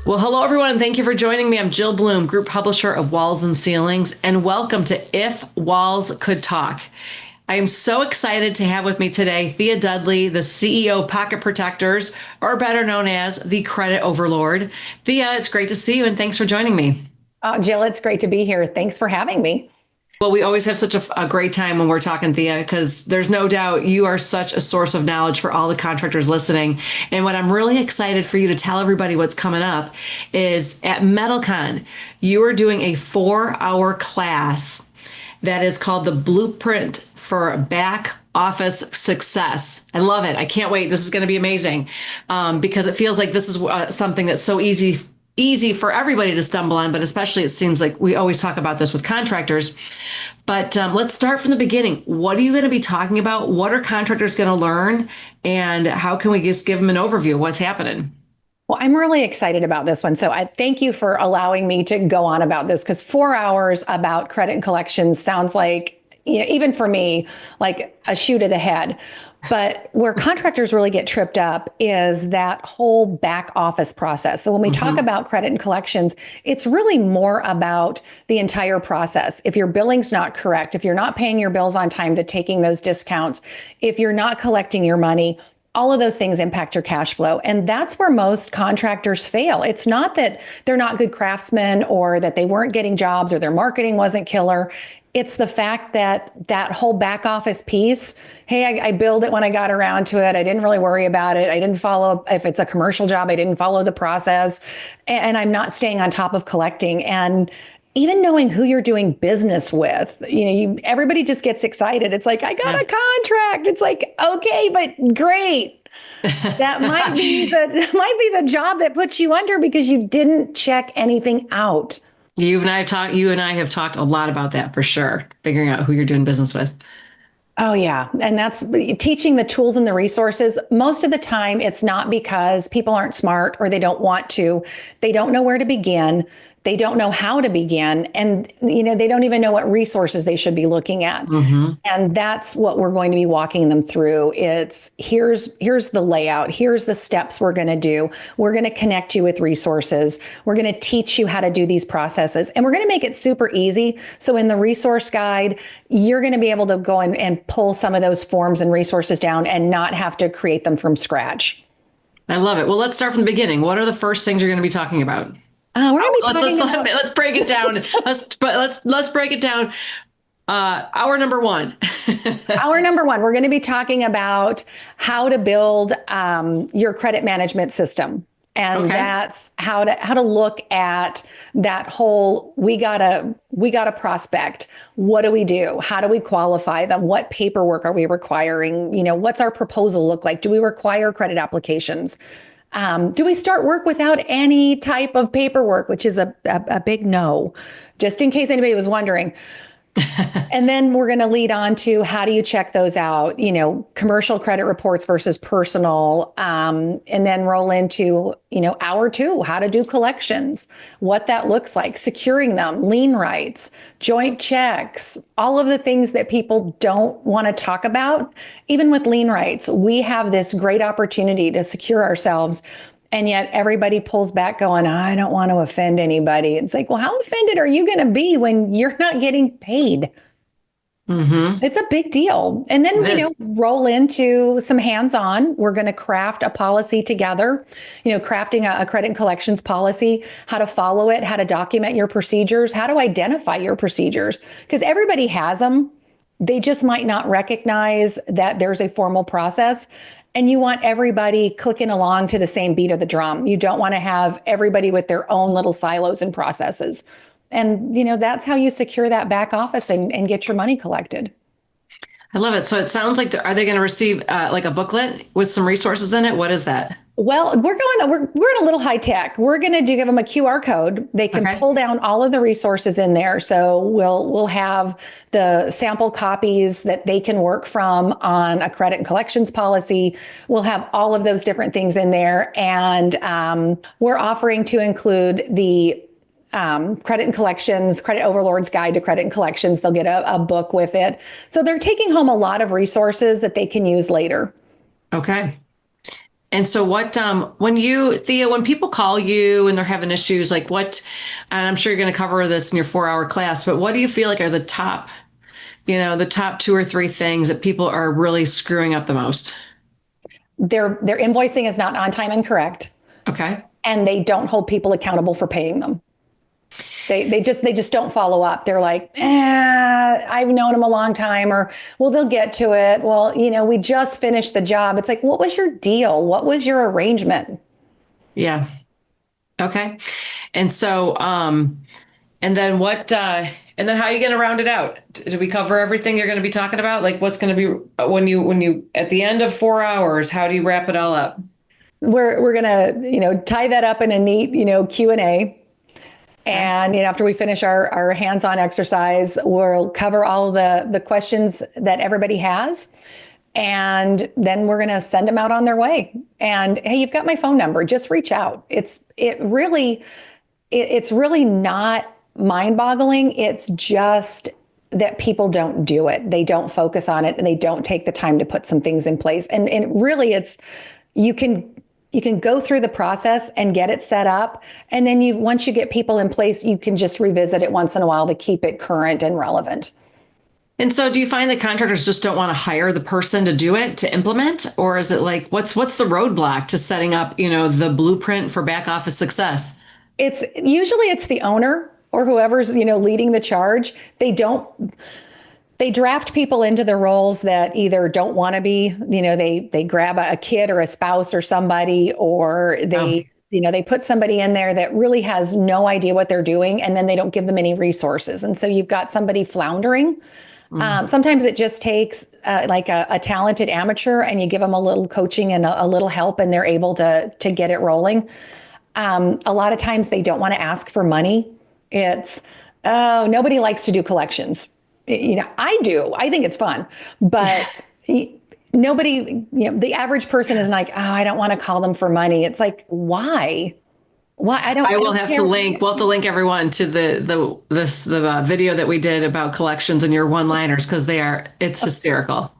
Well, hello, everyone, and thank you for joining me. I'm Jill Bloom, group publisher of Walls and Ceilings, and welcome to If Walls Could Talk. I am so excited to have with me today Thea Dudley, the CEO of Pocket Protectors, or better known as the Credit Overlord. Thea, it's great to see you, and thanks for joining me. Jill, it's great to be here. Thanks for having me. Well, we always have such a great time when we're talking, Thea, because there's no doubt you are such a source of knowledge for all the contractors listening. And what I'm really excited for you to tell everybody what's coming up is at MetalCON, you are doing a 4-hour class that is called the Blueprint for Back Office Success. I love it. I can't wait. This is going to be amazing because it feels like this is something that's so easy for everybody to stumble on, but especially it seems like we always talk about this with contractors. But let's start from the beginning. What are you going to be talking about? What are contractors going to learn? And how can we just give them an overview of what's happening? Well, I'm really excited about this one. So I thank you for allowing me to go on about this because 4 hours about credit and collections sounds like, even for me, like a shoot to the head. But where contractors really get tripped up is that whole back office process. So when we talk about credit and collections, it's really more about the entire process. If your billing's not correct, if you're not paying your bills on time to taking those discounts, if you're not collecting your money, all of those things impact your cash flow. And that's where most contractors fail. It's not that they're not good craftsmen or that they weren't getting jobs or their marketing wasn't killer. It's the fact that that whole back office piece, hey, I billed it when I got around to it. I didn't really worry about it. I didn't follow, if it's a commercial job, I didn't follow the process. And I'm not staying on top of collecting. And even knowing who you're doing business with, everybody just gets excited. It's like, I got a contract. It's like, okay, but great. That might be the job that puts you under because you didn't check anything out. You and I have talked a lot about that for sure, figuring out who you're doing business with. Oh, yeah. And that's teaching the tools and the resources. Most of the time, it's not because people aren't smart or they don't want to. They don't know where to begin. They don't know how to begin. And, they don't even know what resources they should be looking at. And that's what we're going to be walking them through. It's here's the layout. Here's the steps we're going to do. We're going to connect you with resources. We're going to teach you how to do these processes. And we're going to make it super easy. So in the resource guide, you're going to be able to go in and pull some of those forms and resources down and not have to create them from scratch. I love it. Well, let's start from the beginning. What are the first things you're going to be talking about? We're going to be talking about... Let's break it down. Let's break it down. Hour number one. Hour number one, we're going to be talking about how to build your credit management system. And that's how to look at that whole, we got a prospect. What do we do? How do we qualify them? What paperwork are we requiring? What's our proposal look like? Do we require credit applications? Do we start work without any type of paperwork, which is a big no, just in case anybody was wondering. And then we're going to lead on to how do you check those out, commercial credit reports versus personal, and then roll into, hour two, how to do collections, what that looks like, securing them, lien rights, joint checks, all of the things that people don't want to talk about. Even with lien rights, we have this great opportunity to secure ourselves. And yet everybody pulls back going, I don't want to offend anybody. It's like, well, how offended are you going to be when you're not getting paid? It's a big deal. And then, roll into some hands-on. We're going to craft a policy together, crafting a credit and collections policy, how to follow it, how to document your procedures, how to identify your procedures, because everybody has them. They just might not recognize that there's a formal process. And you want everybody clicking along to the same beat of the drum. You don't want to have everybody with their own little silos and processes. And, that's how you secure that back office and get your money collected. I love it. So it sounds like, are they going to receive like a booklet with some resources in it? What is that? Well, we're in a little high tech. We're going to give them a QR code. They can pull down all of the resources in there. So we'll have the sample copies that they can work from on a credit and collections policy. We'll have all of those different things in there. And we're offering to include the credit and collections, Credit Overlord's Guide to Credit and Collections. They'll get a book with it. So they're taking home a lot of resources that they can use later. Okay. And so Thea, when people call you and they're having issues, like and I'm sure you're going to cover this in your 4-hour class, but what do you feel like are the top 2 or 3 things that people are really screwing up the most? Their invoicing is not on time and correct, Okay. and they don't hold people accountable for paying them. They just don't follow up. They're like, I've known them a long time, or well, they'll get to it. Well, we just finished the job. It's like, what was your deal? What was your arrangement? Yeah. Okay. And so, and then and then how are you going to round it out? Did we cover everything you're going to be talking about? Like what's going to be when you, at the end of 4 hours, how do you wrap it all up? We're gonna, tie that up in a neat, Q&A. Okay. And after we finish our hands-on exercise, we'll cover all the questions that everybody has. And then we're going to send them out on their way. And hey, you've got my phone number. Just reach out. It's really not mind-boggling. It's just that people don't do it. They don't focus on it, and they don't take the time to put some things in place. And really, you can go through the process and get it set up. And then once you get people in place, you can just revisit it once in a while to keep it current and relevant. And so do you find that contractors just don't want to hire the person to do it, to implement? Or is it like, what's the roadblock to setting up, the blueprint for back office success? It's usually the owner or whoever's, leading the charge. They draft people into the roles that either don't want to be, they grab a kid or a spouse or somebody, or they put somebody in there that really has no idea what they're doing, and then they don't give them any resources. And so you've got somebody floundering. Sometimes it just takes like a talented amateur, and you give them a little coaching and a little help, and they're able to get it rolling. A lot of times they don't want to ask for money. Oh, nobody likes to do collections. I do. I think it's fun, but nobody, the average person is like, oh, I don't want to call them for money. It's like, why? Why? I will don't have care. to link. We'll have to link everyone to the video that we did about collections and your one-liners, because it's hysterical.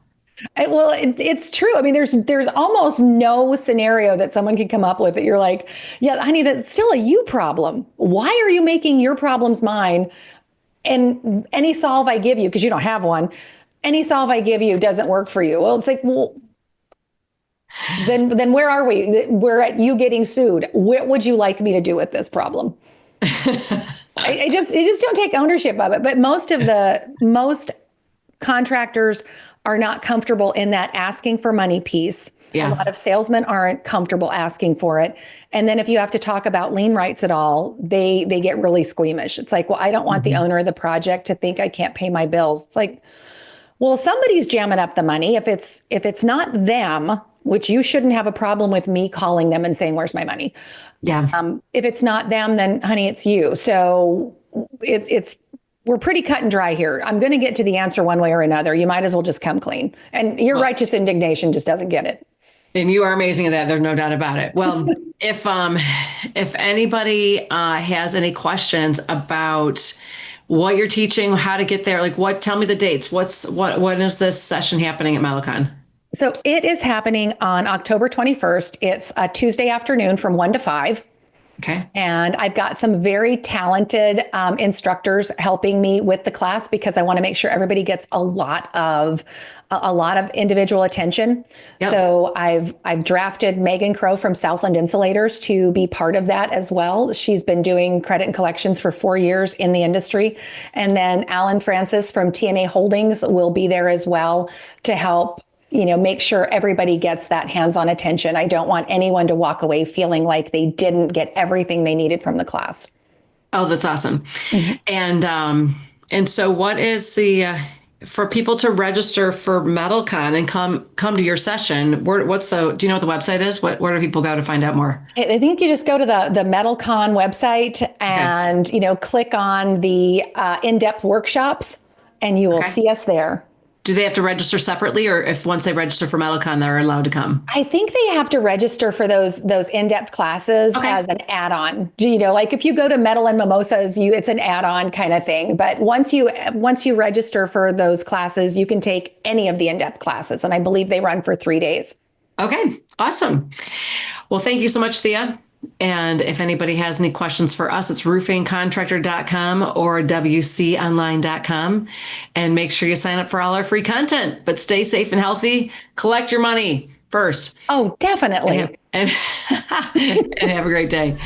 It's true. I mean, there's almost no scenario that someone could come up with that you're like, yeah, honey, that's still a you problem. Why are you making your problems mine? And any solve I give you, because you don't have one, any solve I give you doesn't work for you. Well, it's like, well, then where are we? We're at you getting sued. What would you like me to do with this problem? I just don't take ownership of it. But most contractors are not comfortable in that asking for money piece. Yeah. A lot of salesmen aren't comfortable asking for it. And then if you have to talk about lien rights at all, they get really squeamish. It's like, well, I don't want the owner of the project to think I can't pay my bills. It's like, well, somebody's jamming up the money. If it's not them, which you shouldn't have a problem with me calling them and saying, where's my money? Yeah. If it's not them, then honey, it's you. So we're pretty cut and dry here. I'm going to get to the answer one way or another. You might as well just come clean. And your righteous indignation just doesn't get it. And you are amazing at that. There's no doubt about it. Well, if anybody has any questions about what you're teaching, how to get there, tell me the dates. When is this session happening at MetalCON? So it is happening on October 21st. It's a Tuesday afternoon from 1 to 5. Okay. And I've got some very talented instructors helping me with the class, because I want to make sure everybody gets a lot of individual attention. Yep. So I've drafted Megan Crow from Southland Insulators to be part of that as well. She's been doing credit and collections for 4 years in the industry. And then Alan Francis from TNA Holdings will be there as well to help make sure everybody gets that hands-on attention. I don't want anyone to walk away feeling like they didn't get everything they needed from the class. Oh, that's awesome. Mm-hmm. And so what is for people to register for MetalCON and come to your session? Do you know what the website is? Where do people go to find out more? I think you just go to the MetalCON website and, click on the in-depth workshops, and you will see us there. Do they have to register separately, or once they register for MetalCON, they're allowed to come? I think they have to register for those in-depth classes as an add-on. Like if you go to Metal and Mimosas, it's an add-on kind of thing. But once you register for those classes, you can take any of the in-depth classes, and I believe they run for 3 days. Okay, awesome. Well, thank you so much, Thea. And if anybody has any questions for us, it's roofingcontractor.com or wconline.com. And make sure you sign up for all our free content. But stay safe and healthy. Collect your money first. Oh, definitely. And have a great day.